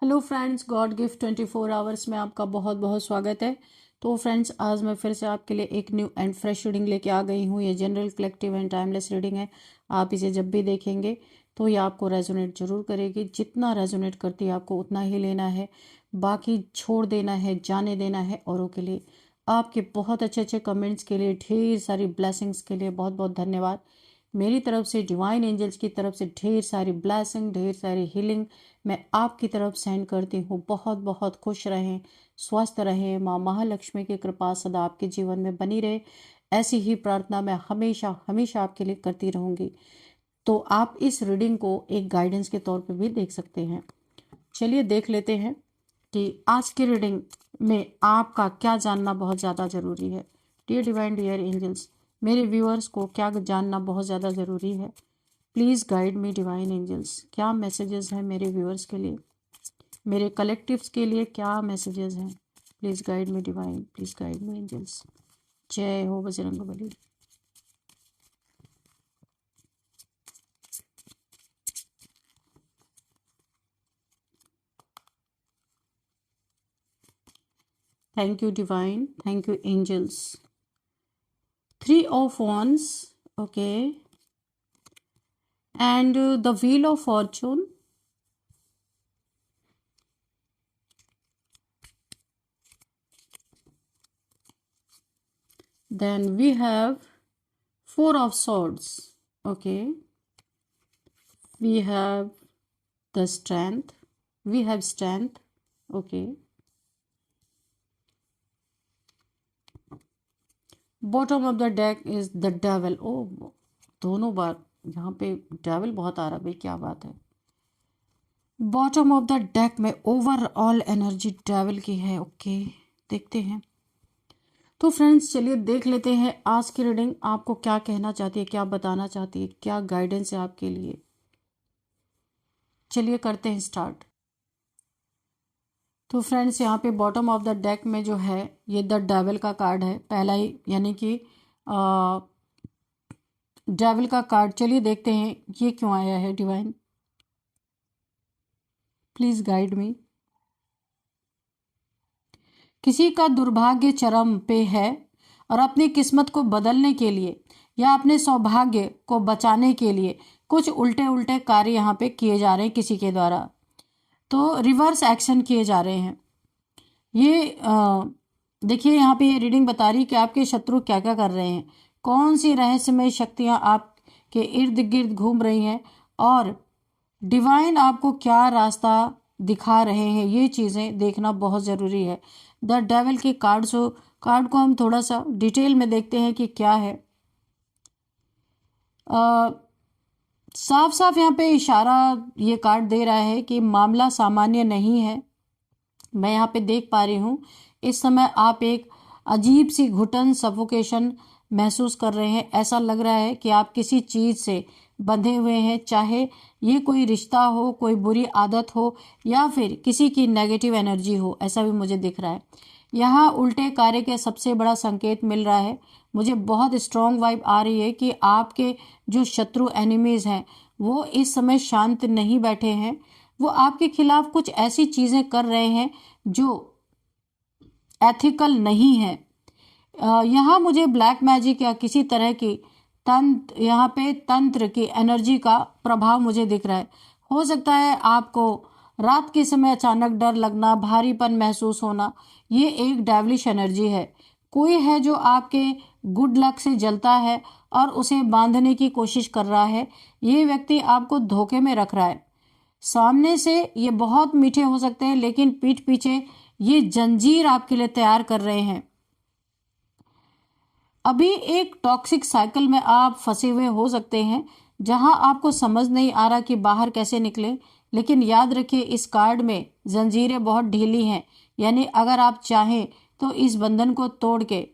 Hello friends, God gift 24 hours में आपका बहुत बहुत स्वागत है। तो फ्रेंड्स, आज मैं फिर से आपके लिए एक न्यू एंड फ्रेश रीडिंग लेके आ गई हूँ। ये general, collective and timeless reading है। आप इसे जब भी देखेंगे तो ये आपको रेजोनेट जरूर करेगी। जितना रेजोनेट करती है आपको उतना ही लेना है, बाकी छोड़ देना है, जाने देना है औरों के लिए। आपके बहुत अच्छे अच्छे कमेंट्स के लिए, ढेर सारी ब्लेसिंग्स के लिए बहुत बहुत धन्यवाद। मेरी तरफ से, डिवाइन एंजल्स की तरफ से ढेर सारी ब्लेसिंग, ढेर सारी हीलिंग मैं आपकी तरफ सेंड करती हूँ। बहुत बहुत खुश रहें, स्वस्थ रहें, माँ महालक्ष्मी की कृपा सदा आपके जीवन में बनी रहे। ऐसी ही प्रार्थना मैं हमेशा हमेशा आपके लिए करती रहूँगी। तो आप इस रीडिंग को एक गाइडेंस के तौर पे भी देख सकते हैं। चलिए देख लेते हैं कि आज की रीडिंग में आपका क्या जानना बहुत ज़्यादा ज़रूरी है। डियर डिवाइन, डियर एंजल्स, मेरे व्यूअर्स को क्या जानना बहुत ज़्यादा ज़रूरी है। Please guide me divine angels. क्या मैसेजेस हैं मेरे व्यूअर्स के लिए, मेरे कलेक्टिव्स के लिए क्या मैसेजेस हैं। Please guide me divine, please guide me angels. जय हो Bajrangbali. Thank you divine, thank you angels. 3 of Wands, okay, and the Wheel of Fortune. Then we have 4 of Swords, okay. We have the Strength, we have Strength, okay. Bottom of the deck is the Devil. Oh, दोनों बार यहाँ पे devil बहुत आ रहा है भाई, क्या बात है। बॉटम ऑफ द डेक में ओवरऑल एनर्जी डेविल की है, ओके। देखते हैं। तो फ्रेंड्स, चलिए देख लेते हैं आज की रीडिंग आपको क्या कहना चाहती है, क्या बताना चाहती है, क्या गाइडेंस है आपके लिए। चलिए करते हैं स्टार्ट। तो फ्रेंड्स, यहाँ पे बॉटम ऑफ द डेक में जो है ये द डेविल का कार्ड है, पहला ही, यानी कि डेविल का कार्ड। चलिए देखते हैं ये क्यों आया है। Divine please guide me. किसी का दुर्भाग्य चरम पे है और अपनी किस्मत को बदलने के लिए या अपने सौभाग्य को बचाने के लिए कुछ उल्टे उल्टे कार्य यहाँ पे किए जा रहे हैं किसी के द्वारा। तो रिवर्स एक्शन किए जा रहे हैं। ये देखिए, यहाँ पे ये रीडिंग बता रही है कि आपके शत्रु क्या क्या कर रहे हैं, कौन सी रहस्यमय शक्तियाँ आपके इर्द गिर्द घूम रही हैं और डिवाइन आपको क्या रास्ता दिखा रहे हैं। ये चीज़ें देखना बहुत ज़रूरी है। द डेविल के कार्ड को हम थोड़ा सा डिटेल में देखते हैं कि क्या है। साफ साफ यहाँ पे इशारा ये कार्ड दे रहा है कि मामला सामान्य नहीं है। मैं यहाँ पे देख पा रही हूँ इस समय आप एक अजीब सी घुटन, सफोकेशन महसूस कर रहे हैं। ऐसा लग रहा है कि आप किसी चीज़ से बंधे हुए हैं, चाहे ये कोई रिश्ता हो, कोई बुरी आदत हो या फिर किसी की नेगेटिव एनर्जी हो। ऐसा भी मुझे दिख रहा है। यहाँ उल्टे कार्य के सबसे बड़ा संकेत मिल रहा है। मुझे बहुत स्ट्रॉन्ग वाइब आ रही है कि आपके जो शत्रु, एनिमीज़ हैं, वो इस समय शांत नहीं बैठे हैं। वो आपके खिलाफ कुछ ऐसी चीज़ें कर रहे हैं जो एथिकल नहीं है। यहाँ मुझे ब्लैक मैजिक या किसी तरह की यहाँ पे तंत्र की एनर्जी का प्रभाव मुझे दिख रहा है। हो सकता है आपको रात के समय अचानक डर लगना, भारीपन महसूस होना, ये एक डेविलिश एनर्जी है। कोई है जो आपके गुड लक से जलता है और उसे बांधने की कोशिश कर रहा है। ये व्यक्ति आपको धोखे में रख रहा है। सामने से ये बहुत मीठे हो सकते हैं, लेकिन पीठ पीछे ये जंजीर आपके लिए तैयार कर रहे हैं। अभी एक टॉक्सिक साइकिल में आप फंसे हुए हो सकते हैं, जहां आपको समझ नहीं आ रहा कि बाहर कैसे निकले। लेकिन याद रखिए, इस कार्ड में जंजीरें बहुत ढीली हैं, यानी अगर आप चाहें तो इस बंधन को तोड़ के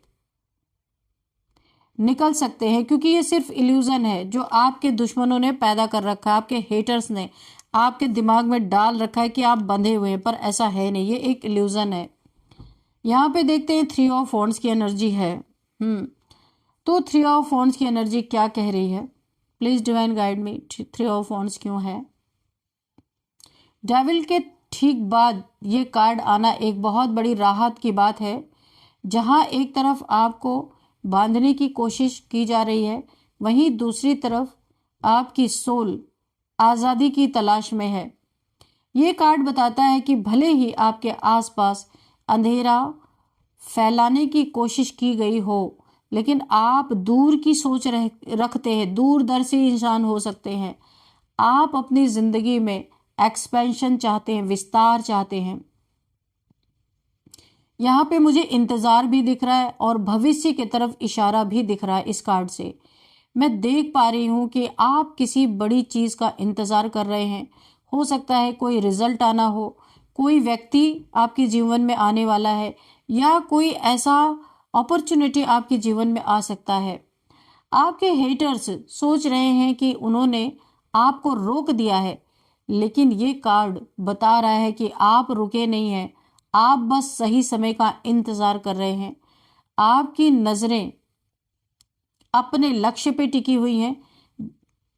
निकल सकते हैं, क्योंकि ये सिर्फ इल्यूजन है जो आपके दुश्मनों ने पैदा कर रखा है। आपके हेटर्स ने आपके दिमाग में डाल रखा है कि आप बंधे हुए हैं, पर ऐसा है नहीं, ये एक इल्यूजन है। यहाँ पे देखते हैं 3 ऑफ वॉन्ड्स की एनर्जी है। तो 3 ऑफ वॉन्ड्स की एनर्जी क्या कह रही है? Please divine guide me, 3 of wands क्यों है? डेविल के ठीक बाद ये कार्ड आना एक बहुत बड़ी राहत की बात है। जहां एक तरफ आपको बांधने की कोशिश की जा रही है, वहीं दूसरी तरफ आपकी सोल आज़ादी की तलाश में है। ये कार्ड बताता है कि भले ही आपके आसपास अंधेरा फैलाने की कोशिश की गई हो, लेकिन आप दूर की सोच रखते हैं, दूरदर्शी इंसान हो सकते हैं। आप अपनी जिंदगी में एक्सपेंशन चाहते हैं, विस्तार चाहते हैं। यहाँ पे मुझे इंतजार भी दिख रहा है और भविष्य की तरफ इशारा भी दिख रहा है। इस कार्ड से मैं देख पा रही हूँ कि आप किसी बड़ी चीज का इंतजार कर रहे हैं। हो सकता है कोई रिजल्ट आना हो, कोई व्यक्ति आपके जीवन में आने वाला है, या कोई ऐसा अपॉर्चुनिटी आपके जीवन में आ सकता है। आपके हेटर्स सोच रहे हैं कि उन्होंने आपको रोक दिया है, लेकिन ये कार्ड बता रहा है कि आप रुके नहीं हैं, आप बस सही समय का इंतजार कर रहे हैं। आपकी नजरें अपने लक्ष्य पे टिकी हुई हैं,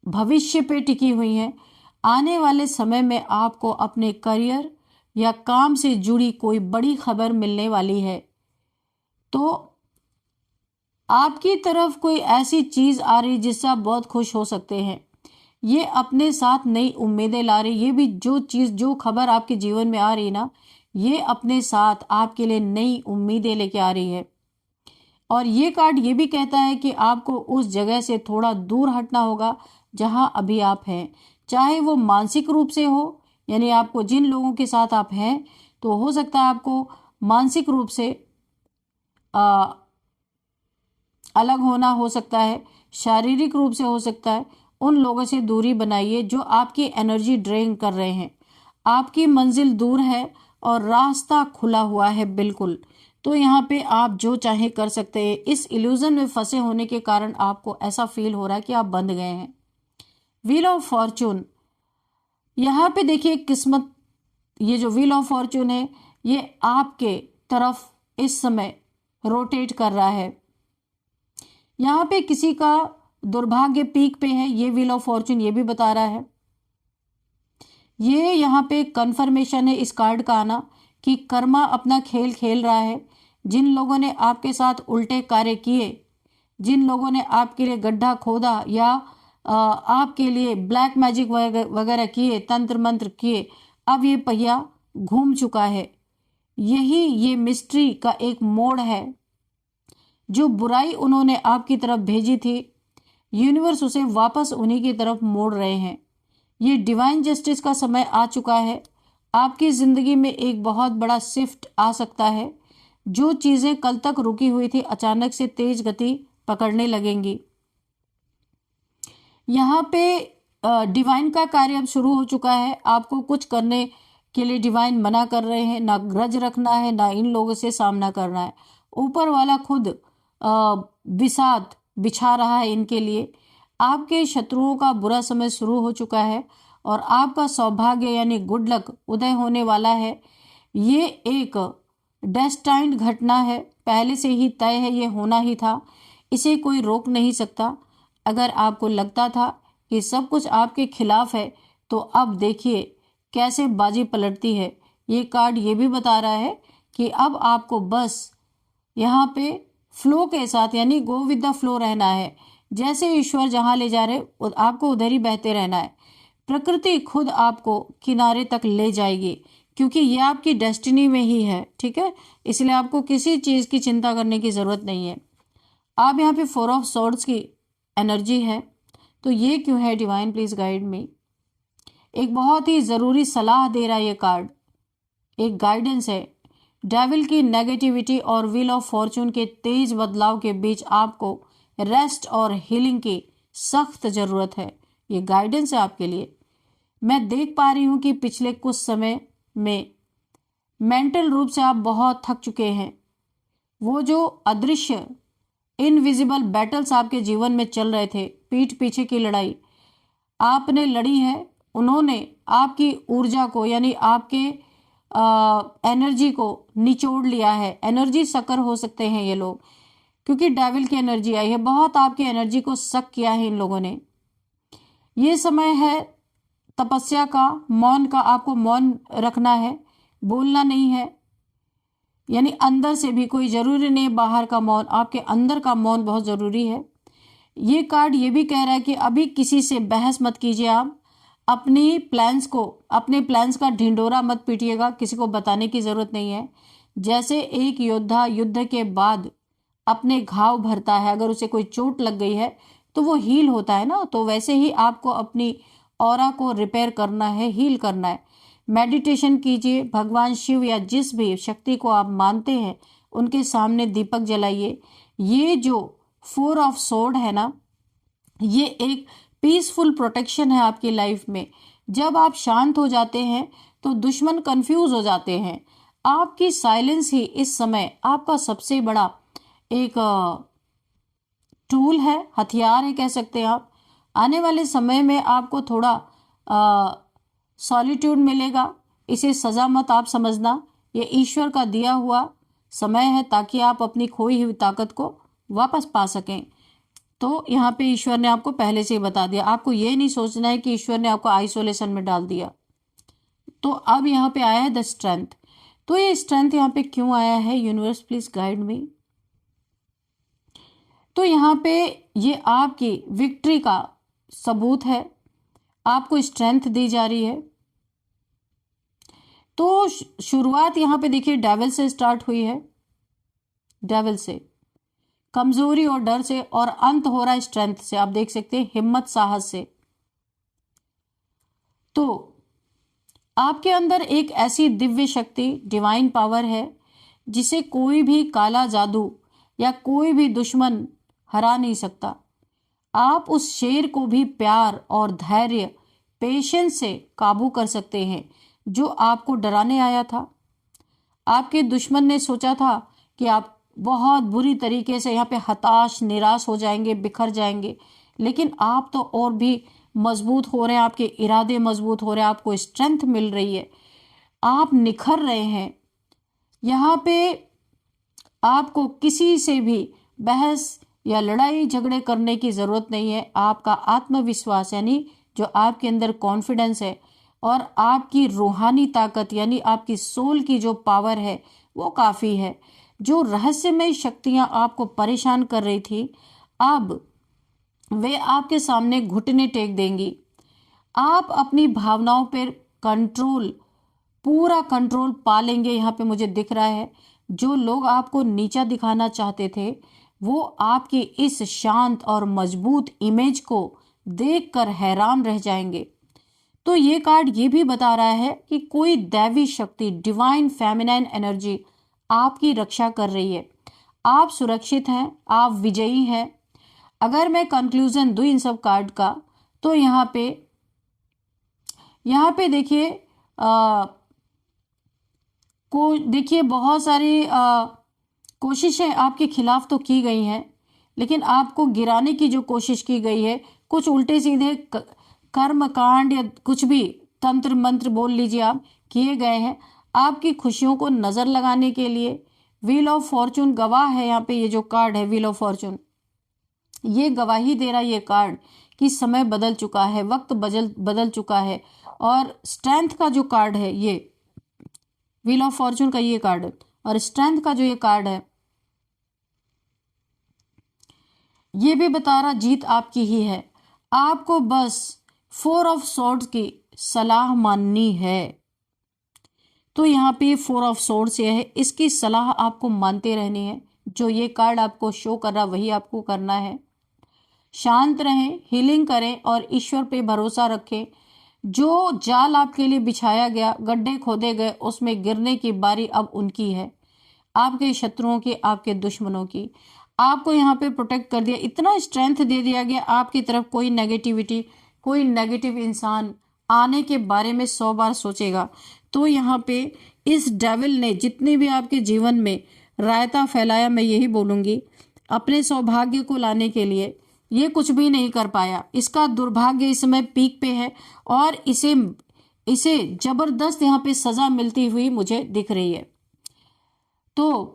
भविष्य पे टिकी हुई हैं। आने वाले समय में आपको अपने करियर या काम से जुड़ी कोई बड़ी खबर मिलने वाली है। तो आपकी तरफ कोई ऐसी चीज आ रही जिससे आप बहुत खुश हो सकते हैं। ये अपने साथ नई उम्मीदें ला रही। ये भी जो चीज, जो खबर आपके जीवन में आ रही ना, ये अपने साथ आपके लिए नई उम्मीदें लेके आ रही है। और ये कार्ड ये भी कहता है कि आपको उस जगह से थोड़ा दूर हटना होगा जहां अभी आप हैं, चाहे वो मानसिक रूप से हो, यानी आपको जिन लोगों के साथ आप हैं, तो हो सकता है आपको मानसिक रूप से अलग होना हो सकता है, शारीरिक रूप से हो सकता है। उन लोगों से दूरी बनाइए जो आपकी एनर्जी ड्रेन कर रहे हैं। आपकी मंजिल दूर है और रास्ता खुला हुआ है बिल्कुल। तो यहाँ पे आप जो चाहे कर सकते हैं। इस इल्यूजन में फंसे होने के कारण आपको ऐसा फील हो रहा है कि आप बंध गए हैं। व्हील ऑफ फॉर्चून, यहाँ पे देखिए किस्मत, ये जो व्हील ऑफ फॉर्चून है ये आपके तरफ इस समय रोटेट कर रहा है। यहाँ पे किसी का दुर्भाग्य पीक पे है, ये व्हील ऑफ फॉर्चून ये भी बता रहा है। ये यहाँ पे कंफर्मेशन है इस कार्ड का आना कि कर्मा अपना खेल खेल रहा है। जिन लोगों ने आपके साथ उल्टे कार्य किए, जिन लोगों ने आपके लिए गड्ढा खोदा या आपके लिए ब्लैक मैजिक वगैरह किए, तंत्र मंत्र किए, अब ये पहिया घूम चुका है। यही ये मिस्ट्री का एक मोड़ है। जो बुराई उन्होंने आपकी तरफ भेजी थी, यूनिवर्स उसे वापस उन्हीं की तरफ मोड़ रहे हैं। ये डिवाइन जस्टिस का समय आ चुका है। आपकी जिंदगी में एक बहुत बड़ा शिफ्ट आ सकता है। जो चीजें कल तक रुकी हुई थी अचानक से तेज गति पकड़ने लगेंगी। यहाँ पे डिवाइन का कार्य अब शुरू हो चुका है। आपको कुछ करने के लिए डिवाइन मना कर रहे हैं। ना ग्रज रखना है, ना इन लोगों से सामना करना है। ऊपर वाला खुद विषाद बिछा रहा है इनके लिए। आपके शत्रुओं का बुरा समय शुरू हो चुका है और आपका सौभाग्य यानी गुड लक उदय होने वाला है। ये एक डेस्टाइन्ड घटना है, पहले से ही तय है, ये होना ही था, इसे कोई रोक नहीं सकता। अगर आपको लगता था कि सब कुछ आपके खिलाफ है, तो अब देखिए कैसे बाजी पलटती है। ये कार्ड ये भी बता रहा है कि अब आपको बस यहाँ पे फ्लो के साथ, यानी गो विद द फ्लो रहना है। जैसे ईश्वर जहाँ ले जा रहे आपको उधर ही बहते रहना है। प्रकृति खुद आपको किनारे तक ले जाएगी, क्योंकि ये आपकी डेस्टिनी में ही है। ठीक है, इसलिए आपको किसी चीज की चिंता करने की जरूरत नहीं है। आप यहाँ पे 4 ऑफ सॉर्ड्स की एनर्जी है, तो ये क्यों है? Divine please guide me. एक बहुत ही जरूरी सलाह दे रहा है ये कार्ड, एक गाइडेंस है। डेविल की नेगेटिविटी और व्हील ऑफ फॉर्चून के तेज बदलाव के बीच आपको रेस्ट और हीलिंग की सख्त जरूरत है। ये गाइडेंस है आपके लिए। मैं देख पा रही हूं कि पिछले कुछ समय में मेंटल रूप से आप बहुत थक चुके हैं। वो जो अदृश्य इनविजिबल बैटल्स आपके जीवन में चल रहे थे, पीठ पीछे की लड़ाई आपने लड़ी है, उन्होंने आपकी ऊर्जा को, यानी आपके एनर्जी को निचोड़ लिया है। एनर्जी सकर हो सकते हैं ये लोग, क्योंकि डेविल की एनर्जी आई है। बहुत आपकी एनर्जी को सक किया है इन लोगों ने। ये समय है तपस्या का, मौन का, आपको मौन रखना है, बोलना नहीं है। यानी अंदर से भी, कोई जरूरी नहीं बाहर का मौन, आपके अंदर का मौन बहुत जरूरी है। ये कार्ड ये भी कह रहा है कि अभी किसी से बहस मत कीजिए, आप अपने प्लान्स का ढिंडोरा मत पीटिएगा, किसी को बताने की जरूरत नहीं है। जैसे एक योद्धा युद्ध के बाद अपने घाव भरता है, अगर उसे कोई चोट लग गई है तो वो हील होता है ना, तो वैसे ही आपको अपनी ऑरा को रिपेयर करना है, हील करना है। मेडिटेशन कीजिए, भगवान शिव या जिस भी शक्ति को आप मानते हैं उनके सामने दीपक जलाइए। ये जो 4 ऑफ सोर्ड है ना, ये एक पीसफुल प्रोटेक्शन है आपकी लाइफ में। जब आप शांत हो जाते हैं तो दुश्मन कंफ्यूज हो जाते हैं। आपकी साइलेंस ही इस समय आपका सबसे बड़ा एक टूल है, हथियार है कह सकते हैं आप। आने वाले समय में आपको थोड़ा सॉलिट्यूड मिलेगा, इसे सजा मत आप समझना, ये ईश्वर का दिया हुआ समय है ताकि आप अपनी खोई हुई ताकत को वापस पा सकें। तो यहाँ पे ईश्वर ने आपको पहले से ही बता दिया, आपको ये नहीं सोचना है कि ईश्वर ने आपको आइसोलेशन में डाल दिया। तो अब यहाँ पे आया है द स्ट्रेंथ। तो ये स्ट्रेंथ यहाँ पे क्यों आया है, यूनिवर्स प्लीज गाइड मी। तो यहाँ पे ये आपकी विक्ट्री का सबूत है, आपको स्ट्रेंथ दी जा रही है। तो शुरुआत यहाँ पे देखिए डेविल से स्टार्ट हुई है, डेविल से, कमजोरी और डर से, और अंत हो रहा है स्ट्रेंथ से। आप देख सकते हैं हिम्मत, साहस से। तो आपके अंदर एक ऐसी दिव्य शक्ति, डिवाइन पावर है जिसे कोई भी काला जादू या कोई भी दुश्मन हरा नहीं सकता। आप उस शेर को भी प्यार और धैर्य, पेशेंस से काबू कर सकते हैं जो आपको डराने आया था। आपके दुश्मन ने सोचा था कि आप बहुत बुरी तरीके से यहाँ पे हताश, निराश हो जाएंगे, बिखर जाएंगे, लेकिन आप तो और भी मजबूत हो रहे हैं, आपके इरादे मजबूत हो रहे हैं, आपको स्ट्रेंथ मिल रही है, आप निखर रहे हैं। यहाँ पे आपको किसी से भी बहस या लड़ाई झगड़े करने की जरूरत नहीं है। आपका आत्मविश्वास यानी जो आपके अंदर कॉन्फिडेंस है और आपकी रूहानी ताकत यानी आपकी सोल की जो पावर है वो काफी है। जो रहस्यमय शक्तियां आपको परेशान कर रही थी, अब वे आपके सामने घुटने टेक देंगी। आप अपनी भावनाओं पर कंट्रोल, पूरा कंट्रोल पा लेंगे। यहाँ पे मुझे दिख रहा है जो लोग आपको नीचा दिखाना चाहते थे वो आपकी इस शांत और मजबूत इमेज को देखकर हैरान रह जाएंगे। तो ये कार्ड ये भी बता रहा है कि कोई दैवी शक्ति, डिवाइन फेमिनाइन एनर्जी आपकी रक्षा कर रही है। आप सुरक्षित हैं, आप विजयी हैं। अगर मैं कंक्लूजन दूं इन सब कार्ड का, तो यहाँ पे देखिए देखिए बहुत सारी कोशिशें आपके खिलाफ तो की गई हैं, लेकिन आपको गिराने की जो कोशिश की गई है, कुछ उल्टे सीधे कर्म कांड या कुछ भी तंत्र मंत्र बोल लीजिए आप, किए गए हैं आपकी खुशियों को नजर लगाने के लिए। व्हील ऑफ फॉर्चून गवाह है यहाँ पे, ये जो कार्ड है व्हील ऑफ फॉर्चून, ये गवाही दे रहा है ये कार्ड कि समय बदल चुका है, वक्त बदल चुका है। और स्ट्रेंथ का जो कार्ड है, ये व्हील ऑफ फॉर्चून का ये कार्ड है, और स्ट्रेंथ का जो ये कार्ड है ये भी बता रहा जीत आपकी ही है। आपको बस 4 ऑफ सोर्ड्स की सलाह माननी है। तो यहाँ पे 4 ऑफ सोर्ड्स ये है, इसकी सलाह आपको मानते रहनी है। जो ये कार्ड आपको शो कर रहा वही आपको करना है। शांत रहें, हीलिंग करें और ईश्वर पे भरोसा रखें। जो जाल आपके लिए बिछाया गया, गड्ढे खोदे गए, उसमें गिरने की बारी अब उनकी है, आपके शत्रुओं की, आपके दुश्मनों की। आपको यहाँ पे प्रोटेक्ट कर दिया, इतना स्ट्रेंथ दे दिया गया आपकी तरफ। कोई नेगेटिविटी, कोई नेगेटिव इंसान आने के बारे में 100 बार सोचेगा। तो यहाँ पे इस डेविल ने जितने भी आपके जीवन में रायता फैलाया, मैं यही बोलूंगी, अपने सौभाग्य को लाने के लिए ये कुछ भी नहीं कर पाया। इसका दुर्भाग्य इस समय पीक पे है और इसे जबरदस्त यहाँ पे सजा मिलती हुई मुझे दिख रही है। तो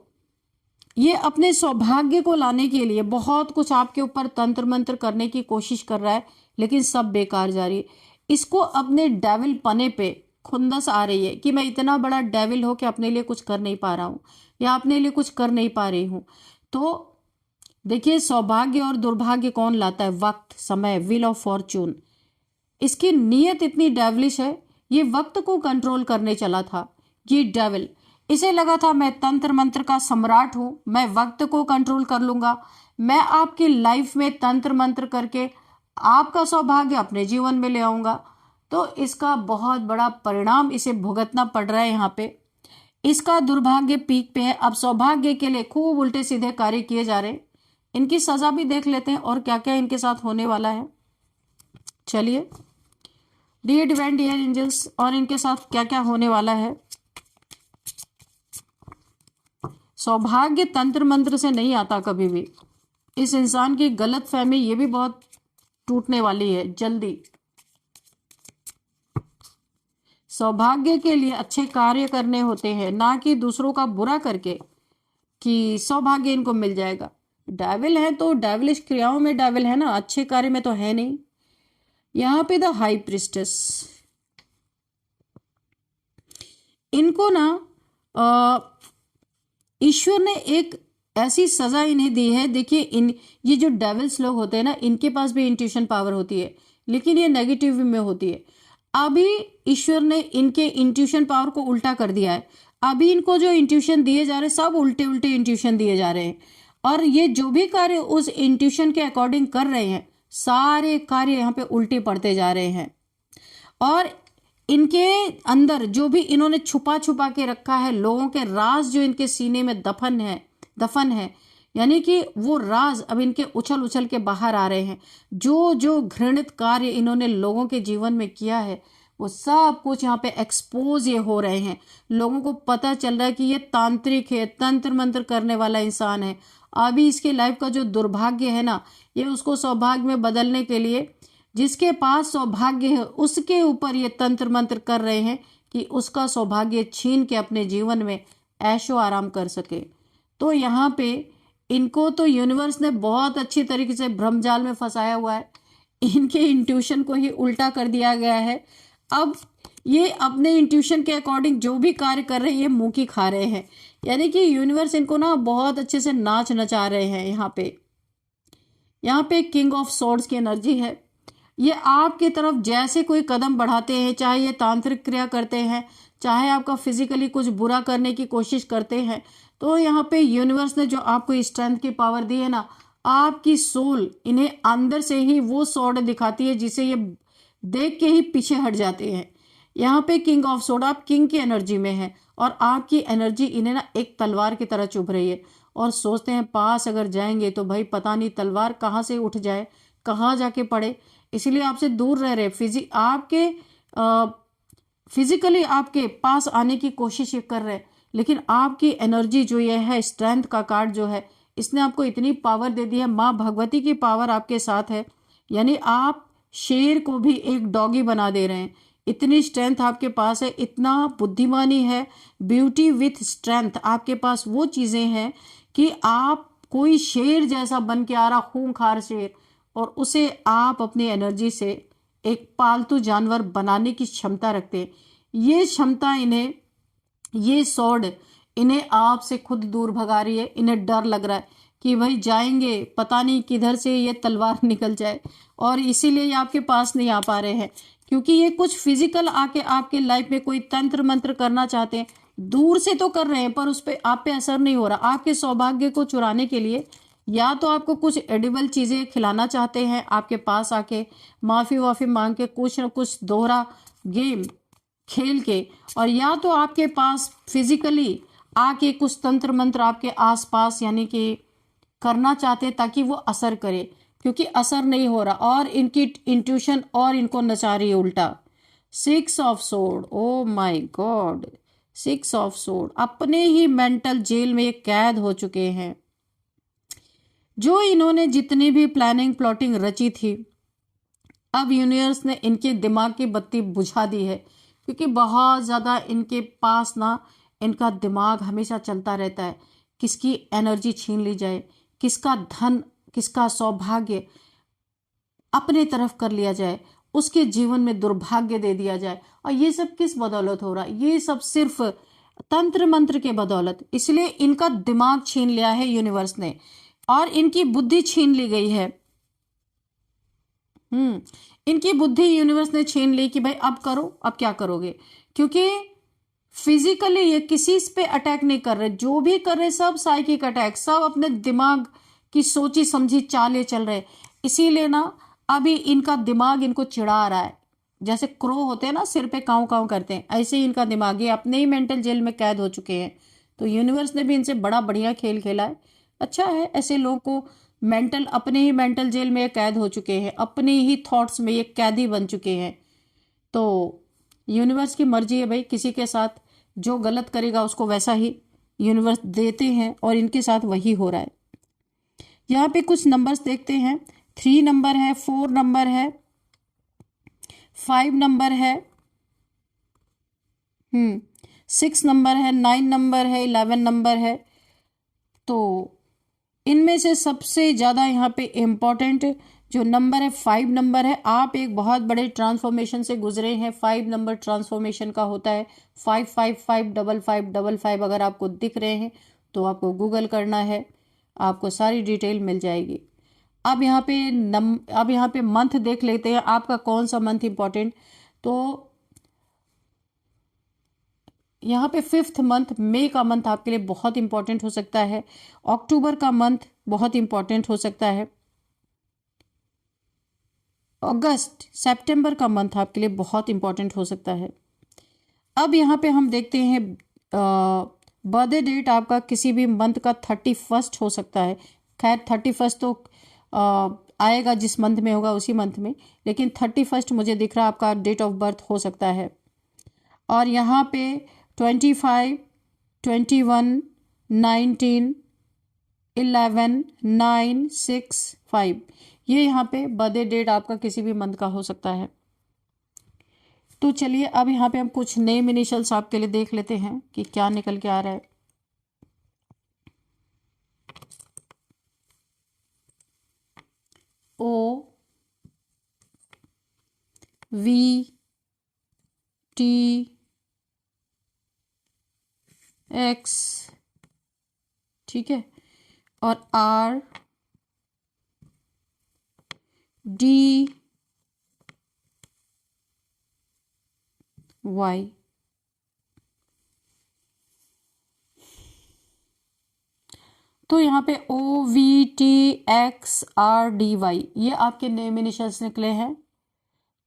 ये अपने सौभाग्य को लाने के लिए बहुत कुछ आपके ऊपर तंत्र मंत्र करने की कोशिश कर रहा है, लेकिन सब बेकार जा रही है। इसको अपने डेविल पने पे खुंदस आ रही है कि मैं इतना बड़ा डेविल हो कि अपने लिए कुछ कर नहीं पा रहा हूँ या अपने लिए कुछ कर नहीं पा रही हूँ। तो देखिए, सौभाग्य और दुर्भाग्य कौन लाता है? वक्त, समय, व्हील ऑफ फॉर्चून। इसकी नीयत इतनी डेविलिश है, ये वक्त को कंट्रोल करने चला था। ये डेविल, इसे लगा था मैं तंत्र मंत्र का सम्राट हूं, मैं वक्त को कंट्रोल कर लूंगा, मैं आपकी लाइफ में तंत्र मंत्र करके आपका सौभाग्य अपने जीवन में ले आऊंगा। तो इसका बहुत बड़ा परिणाम इसे भुगतना पड़ रहा है यहाँ पे। इसका दुर्भाग्य पीक पे है। अब सौभाग्य के लिए खूब उल्टे सीधे कार्य किए जा रहे हैं। इनकी सजा भी देख लेते हैं और क्या क्या इनके साथ होने वाला है। चलिए, डियर डिवाइन डियर एंजल्स, और इनके साथ क्या क्या होने वाला है। सौभाग्य तंत्र मंत्र से नहीं आता कभी भी। इस इंसान की गलत फहमी ये भी बहुत टूटने वाली है जल्दी। सौभाग्य के लिए अच्छे कार्य करने होते हैं, ना कि दूसरों का बुरा करके कि सौभाग्य इनको मिल जाएगा। डेविल है तो डेविलिश क्रियाओं में डेविल है ना, अच्छे कार्य में तो है नहीं। यहाँ पे द हाई प्रिस्टेस, इनको ना ईश्वर ने एक ऐसी सजा इन्हें दी है। देखिए, ये जो डेविल्स लोग होते हैं ना, इनके पास भी इंट्यूशन पावर होती है, लेकिन ये नेगेटिव में होती है। अभी ईश्वर ने इनके इंट्यूशन पावर को उल्टा कर दिया है। अभी इनको जो इंट्यूशन दिए जा रहे हैं, सब उल्टे उल्टे इंट्यूशन दिए जा रहे हैं, और ये जो भी कार्य उस इंट्यूशन के अकॉर्डिंग कर रहे हैं, सारे कार्य यहाँ पे उल्टे पड़ते जा रहे हैं। और इनके अंदर जो भी इन्होंने छुपा छुपा के रखा है, लोगों के राज जो इनके सीने में दफन है, यानी कि वो राज अब इनके उछल उछल के बाहर आ रहे हैं। जो जो घृणित कार्य इन्होंने लोगों के जीवन में किया है, वो सब कुछ यहाँ पे एक्सपोज ये हो रहे हैं। लोगों को पता चल रहा है कि ये तांत्रिक है, तंत्र मंत्र करने वाला इंसान है। अभी इसके लाइफ का जो दुर्भाग्य है ना, ये उसको सौभाग्य में बदलने के लिए, जिसके पास सौभाग्य है उसके ऊपर ये तंत्र मंत्र कर रहे हैं कि उसका सौभाग्य छीन के अपने जीवन में ऐशो आराम कर सके। तो यहाँ पे इनको तो यूनिवर्स ने बहुत अच्छी तरीके से भ्रमजाल में फंसाया हुआ है। इनके इंट्यूशन को ही उल्टा कर दिया गया है। अब ये अपने इंट्यूशन के अकॉर्डिंग जो भी कार्य कर रहे हैं, ये मुंह की खा रहे हैं। यानी कि यूनिवर्स इनको ना बहुत अच्छे से नाच नचा रहे हैं। यहाँ पे किंग ऑफ सॉर्ड्स की एनर्जी है। ये आपकी तरफ जैसे कोई कदम बढ़ाते हैं, चाहे ये तांत्रिक क्रिया करते हैं, चाहे आपका फिजिकली कुछ बुरा करने की कोशिश करते हैं, तो यहाँ पे यूनिवर्स ने जो आपको स्ट्रेंथ की पावर दी है ना, आपकी सोल इन्हें अंदर से ही वो सॉर्ड दिखाती है जिसे ये देख के ही पीछे हट जाते हैं। यहाँ पे किंग ऑफ सॉर्ड, आप किंग की एनर्जी में है, और आपकी एनर्जी इन्हें ना एक तलवार की तरह चुभ रही है, और सोचते हैं पास अगर जाएंगे तो भाई पता नहीं तलवार कहाँ से उठ जाए, कहाँ जाके पड़े, इसलिए आपसे दूर रह रहे। आपके फिजिकली आपके पास आने की कोशिश ये कर रहे हैं, लेकिन आपकी एनर्जी जो ये है, स्ट्रेंथ का कार्ड जो है, इसने आपको इतनी पावर दे दी है। माँ भगवती की पावर आपके साथ है, यानी आप शेर को भी एक डॉगी बना दे रहे हैं। इतनी स्ट्रेंथ आपके पास है, इतना बुद्धिमानी है। ब्यूटी विथ स्ट्रेंथ आपके पास वो चीजें हैं कि आप कोई शेर जैसा बन के आ रहा, खूंखार शेर, और उसे आप अपनी एनर्जी से एक पालतू जानवर बनाने की क्षमता रखते हैं। ये क्षमता इन्हें, ये सॉर्ड इन्हें आपसे खुद दूर भगा रही है। इन्हें डर लग रहा है कि भाई जाएंगे पता नहीं किधर से ये तलवार निकल जाए, और इसीलिए ये आपके पास नहीं आ पा रहे हैं, क्योंकि ये कुछ फिजिकल आके आपके लाइफ में कोई तंत्र मंत्र करना चाहते हैं। दूर से तो कर रहे हैं, पर उस पर आप पे असर नहीं हो रहा। आपके सौभाग्य को चुराने के लिए या तो आपको कुछ एडिबल चीजें खिलाना चाहते हैं, आपके पास आके माफी वाफी मांग के कुछ न कुछ दोहरा गेम खेल के, और या तो आपके पास फिजिकली आके कुछ तंत्र मंत्र आपके आसपास यानी कि करना चाहते हैं ताकि वो असर करे, क्योंकि असर नहीं हो रहा, और इनकी इंट्यूशन और इनको नचा रही है उल्टा। 6 of sword, oh my God, 6 of sword, अपने ही मेंटल जेल में ये कैद हो चुके हैं। जो इन्होंने जितनी भी प्लानिंग प्लॉटिंग रची थी, अब यूनिवर्स ने इनके दिमाग की बत्ती बुझा दी है, क्योंकि बहुत ज़्यादा इनके पास ना इनका दिमाग हमेशा चलता रहता है, किसकी एनर्जी छीन ली जाए, किसका धन, किसका सौभाग्य अपने तरफ कर लिया जाए। उसके जीवन में दुर्भाग्य दे दिया जाए। और ये सब किस बदौलत हो रहा है? ये सब सिर्फ तंत्र मंत्र के बदौलत। इसलिए इनका दिमाग छीन लिया है यूनिवर्स ने और इनकी बुद्धि छीन ली गई है। इनकी बुद्धि यूनिवर्स ने छीन ली कि भाई अब करो, अब क्या करोगे? क्योंकि फिजिकली ये किसी पे अटैक नहीं कर रहे, जो भी कर रहे सब साइकिक अटैक, सब अपने दिमाग की सोची समझी चाले चल रहे। इसीलिए ना अभी इनका दिमाग इनको चिढ़ा रहा है। जैसे क्रो होते हैं ना, सिर पे काँव काँव करते हैं, ऐसे ही इनका दिमाग, ये अपने ही मेंटल जेल में कैद हो चुके हैं। तो यूनिवर्स ने भी इनसे बड़ा बढ़िया खेल खेला है। अच्छा है, ऐसे लोगों को मेंटल, अपने ही मेंटल जेल में ये कैद हो चुके हैं, अपने ही थॉट्स में ये कैदी बन चुके हैं। तो यूनिवर्स की मर्जी है भाई, किसी के साथ जो गलत करेगा उसको वैसा ही यूनिवर्स देते हैं और इनके साथ वही हो रहा है। यहाँ पे कुछ नंबर्स देखते हैं। 3 नंबर है, 4 नंबर है, 5 नंबर है, 6 नंबर है, 9 नंबर है, 11 नंबर है। तो इनमें से सबसे ज़्यादा यहाँ पे इम्पॉर्टेंट जो नंबर है 5 नंबर है। आप एक बहुत बड़े ट्रांसफॉर्मेशन से गुजरे हैं। 5 नंबर ट्रांसफॉर्मेशन का होता है। 555555 अगर आपको दिख रहे हैं तो आपको गूगल करना है, आपको सारी डिटेल मिल जाएगी। अब यहाँ पे मंथ देख लेते हैं, आपका कौन सा मंथ इम्पॉर्टेंट। तो यहाँ पे 5th मंथ, मई का मंथ आपके लिए बहुत इंपॉर्टेंट हो सकता है। अक्टूबर का मंथ बहुत इंपॉर्टेंट हो सकता है। अगस्त, सितंबर का मंथ आपके लिए बहुत इंपॉर्टेंट हो सकता है। अब यहाँ पे हम देखते हैं बर्थडे डेट आपका किसी भी मंथ का 31 हो सकता है। खैर 31 तो आएगा जिस मंथ में होगा उसी मंथ में, लेकिन 31 मुझे दिख रहा है आपका डेट ऑफ बर्थ हो सकता है। और यहाँ पे 25, 21, 19, 11, 9, 6, 5, ये यहाँ पे बर्थडे डेट आपका किसी भी मंथ का हो सकता है। तो चलिए अब यहाँ पे हम कुछ नेम इनिशियल्स आपके लिए देख लेते हैं कि क्या निकल के आ रहा है। O, V, T, X, ठीक है, और R, D, Y। तो यहाँ पे OVTXRDY ये आपके नेम इनिशियल्स निकले हैं।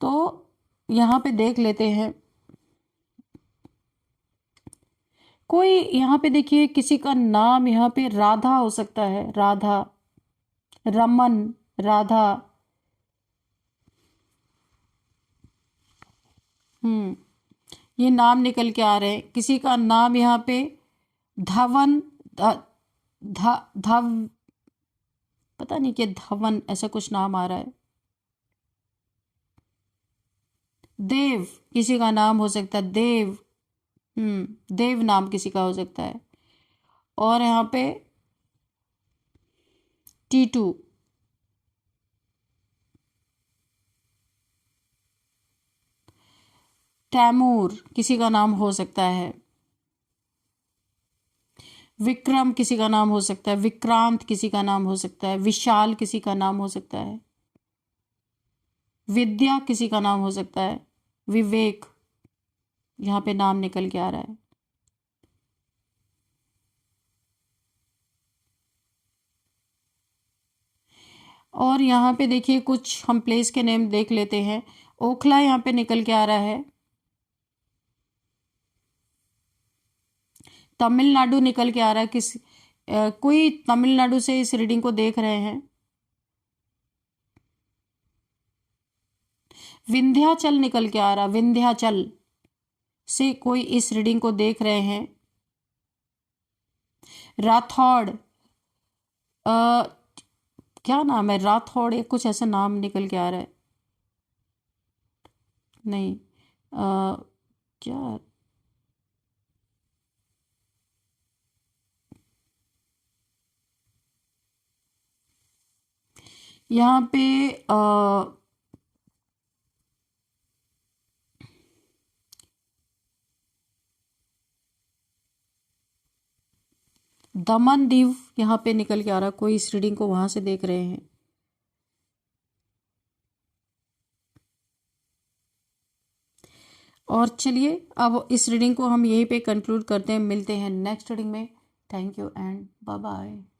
तो यहाँ पे देख लेते हैं, कोई यहाँ पे देखिए किसी का नाम यहाँ पे राधा हो सकता है, राधा, रमन, राधा। ये नाम निकल के आ रहे हैं। किसी का नाम यहाँ पे धवन, धव, पता नहीं क्या धवन, ऐसा कुछ नाम आ रहा है। देव किसी का नाम हो सकता है, देव, देव नाम किसी का हो सकता है। और यहाँ पे T2, तैमूर किसी का नाम हो सकता है। विक्रम किसी का नाम हो सकता है, विक्रांत किसी का नाम हो सकता है, विशाल किसी का नाम हो सकता है, विद्या किसी का नाम हो सकता है, विवेक यहाँ पे नाम निकल के आ रहा है। और यहाँ पे देखिए कुछ हम प्लेस के नेम देख लेते हैं। ओखला यहाँ पे निकल के आ रहा है, तमिलनाडु निकल के आ रहा है। कोई तमिलनाडु से इस रीडिंग को देख रहे हैं। विंध्याचल निकल के आ रहा, विंध्याचल से कोई इस रीडिंग को देख रहे हैं। राठौड़, क्या नाम है, राठौड़ या कुछ ऐसा नाम निकल के आ रहा है। नहीं, क्या, यहाँ पे दमन दीव यहाँ पे निकल के आ रहा, कोई इस रीडिंग को वहां से देख रहे हैं। और चलिए अब इस रीडिंग को हम यहीं पे कंक्लूड करते हैं, मिलते हैं नेक्स्ट रीडिंग में। Thank you and bye bye.